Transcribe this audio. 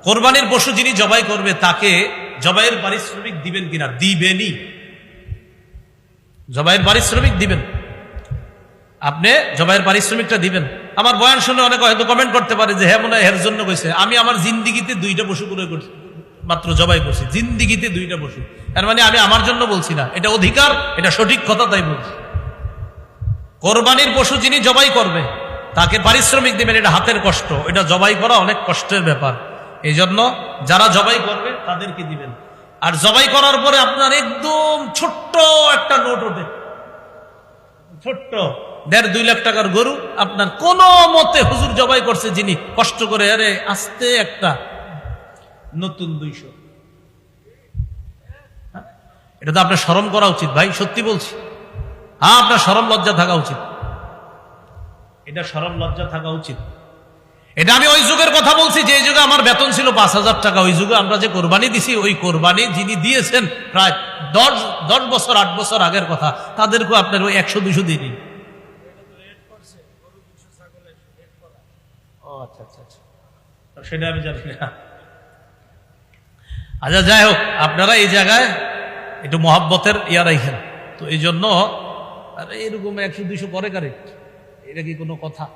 কোরবানির পশু যিনি জবাই করবে তাকে জবাইয়ের পারিশ্রমিক দিবেন কিনা? দিবেনই। জবাইয়ের পারিশ্রমিক দিবেন, আপনি জবাইয়ের পারিশ্রমিকটা দিবেন। আমার বয়ান শুনে অনেকে হয়তো কমেন্ট করতে পারে যে হ্যাঁ মনে হয় এর জন্য কইছে। আমি আমার জিন্দিগিতে 2টা পশু করে করছি, মাত্র জবাই করছি জিন্দিগিতে 2টা পশু। এর মানে আমি আমার জন্য বলছি না, এটা অধিকার, এটা সঠিক কথা, তাই বলছি। কোরবানির পশু যিনি জবাই করবে তাকে পারিশ্রমিক দিবেন, এটা হাতের কষ্ট, এটা জবাই করা অনেক কষ্টের ব্যাপার। এই জন্য যারা জবাই করবে তাদেরকে দিবেন। আর জবাই করার পরে আপনার একদম ছোট্ট একটা নোট ওঠে, ছোট্ট 1.5-2 লাখ টাকার গরু আপনার কোন মতে হুজুর জবাই করছে যিনি কষ্ট করে, আরে আস্তে একটা নতুন 200। এটা তো আপনার শরম করা উচিত ভাই, সত্যি বলছি। হ্যাঁ, আপনার শরম লজ্জা থাকা উচিত, এটা শরম লজ্জা থাকা উচিত। এটা আমি ওই যুগের কথা বলছি যে যুগে আমার বেতন ছিল 5,000 টাকা। ওই যুগে আমরা যে কোরবানি দিছি, ওই কোরবানি যিনি দিয়েছেন প্রায় 10 বছর 8 বছর আগের কথা, তাদেরকেও আপনার ওই 100-200 দিনই। আচ্ছা আচ্ছা আচ্ছা, সেটা আমি জানি না। আচ্ছা, যাই হোক, আপনারা এই জায়গায় একটু মহাব্বতের ইয়া রাখেন। তো এই জন্য এরকম 100-200 করে কারে, এটা কি কোনো কথা?